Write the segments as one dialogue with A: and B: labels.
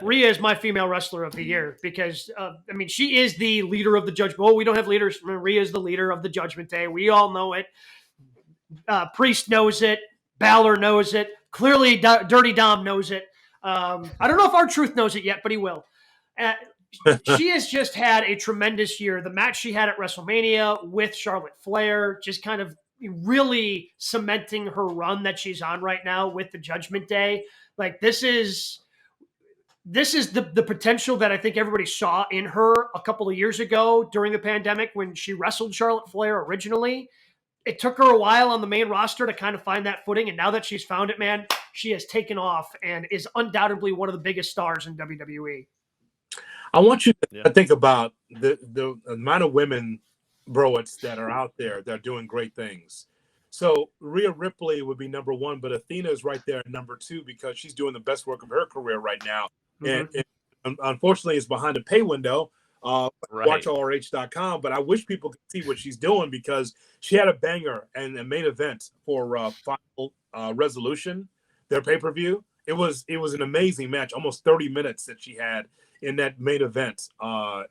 A: Rhea is my female wrestler of the year because, I mean, she is the leader of the Judgment. Oh, we don't have leaders. Rhea is the leader of the Judgment Day. We all know it. Priest knows it. Balor knows it. Clearly, Dirty Dom knows it. I don't know if R-Truth knows it yet, but he will. She has just had a tremendous year. The match she had at WrestleMania with Charlotte Flair just kind of really cementing her run that she's on right now with the Judgment Day. Like, this is the potential that I think everybody saw in her a couple of years ago during the pandemic when she wrestled Charlotte Flair originally. It took her a while on the main roster to kind of find that footing. And now that she's found it, man, she has taken off and is undoubtedly one of the biggest stars in WWE.
B: I want you to think about the amount of women, Broets, that are out there that are doing great things. So Rhea Ripley would be number one, but Athena is right there at number two because she's doing the best work of her career right now. Mm-hmm. And unfortunately, it's behind a pay window. WatchRH.com, but I wish people could see what she's doing because she had a banger and a main event for Final Resolution, their pay-per-view. It was an amazing match, almost 30 minutes that she had in that main event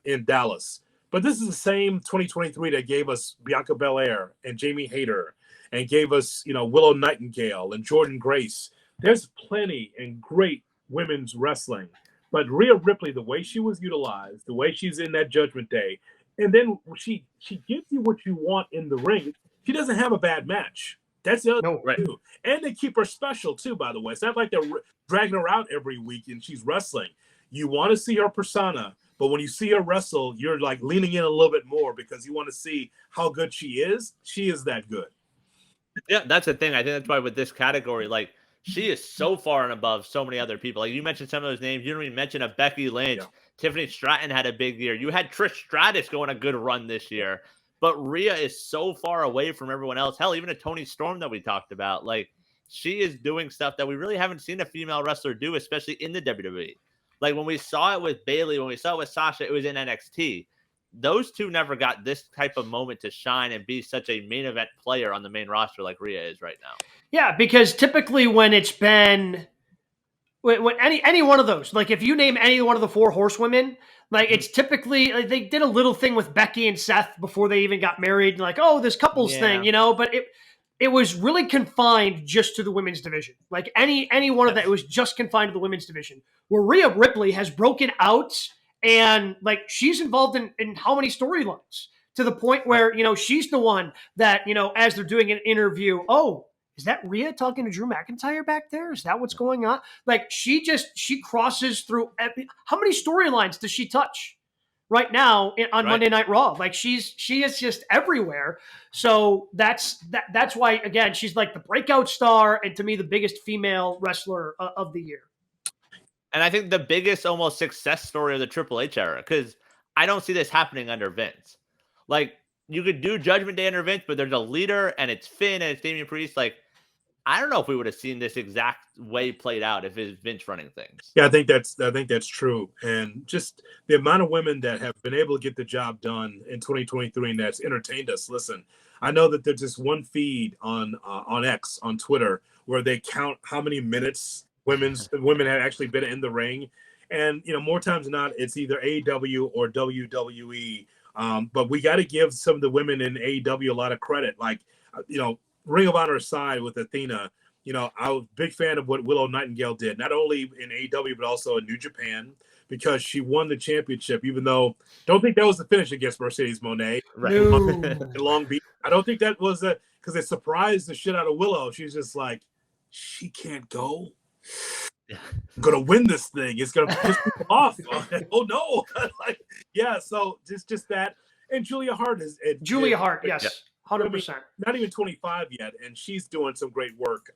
B: in Dallas. But this is the same 2023 that gave us Bianca Belair and Jamie Hayter and gave us, Willow Nightingale and Jordynne Grace. There's plenty and great women's wrestling. But Rhea Ripley, the way she was utilized, the way she's in that Judgment Day, and then she gives you what you want in the ring. She doesn't have a bad match. That's the other thing, too. And they keep her special, too, by the way. It's not like they're dragging her out every week and she's wrestling. You want to see her persona, but when you see her wrestle, you're like leaning in a little bit more because you want to see how good she is. She is that good.
C: Yeah, that's the thing. I think that's why with this category, like, she is so far and above so many other people. Like, you mentioned some of those names. You didn't even mention a Becky Lynch. Yeah. Tiffany Stratton had a big year. You had Trish Stratus going a good run this year. But Rhea is so far away from everyone else. Hell, even a Toni Storm that we talked about. Like, she is doing stuff that we really haven't seen a female wrestler do, especially in the WWE. Like, when we saw it with Bayley, when we saw it with Sasha, it was in NXT. Those two never got this type of moment to shine and be such a main event player on the main roster like Rhea is right now.
A: Yeah, because typically when it's been when any one of those, like if you name any one of the four horsewomen, like it's typically like they did a little thing with Becky and Seth before they even got married, like, oh, this couples thing, but it was really confined just to the women's division. Like any one of that, it was just confined to the women's division. Where Rhea Ripley has broken out and like she's involved in how many storylines to the point where, she's the one that, as they're doing an interview, oh, is that Rhea talking to Drew McIntyre back there? Is that what's going on? Like she crosses through how many storylines does she touch right now on Monday Night Raw? Like she is just everywhere. So that's why, again, she's like the breakout star and to me the biggest female wrestler of the year.
C: And I think the biggest almost success story of the Triple H era, because I don't see this happening under Vince. Like, you could do Judgment Day under Vince, but there's a leader, and it's Finn, and it's Damian Priest. Like, I don't know if we would have seen this exact way played out if it's Vince running things.
B: Yeah, I think that's true. And just the amount of women that have been able to get the job done in 2023 and that's entertained us. Listen, I know that there's just one feed on X, on Twitter, where they count how many minutes women had actually been in the ring. And, more times than not, it's either AEW or WWE. But we got to give some of the women in AEW a lot of credit. Like, Ring of Honor aside with Athena, I was a big fan of what Willow Nightingale did, not only in AEW, but also in New Japan, because she won the championship, even though don't think that was the finish against Mercedes Moné in Long Beach. I don't think that was because it surprised the shit out of Willow. She's just like, she can't go. I'm gonna win this thing. It's gonna piss people off. Oh no! So just that. And Julia Hart
A: Hart, yes, 100%.
B: Not even 25 yet, and she's doing some great work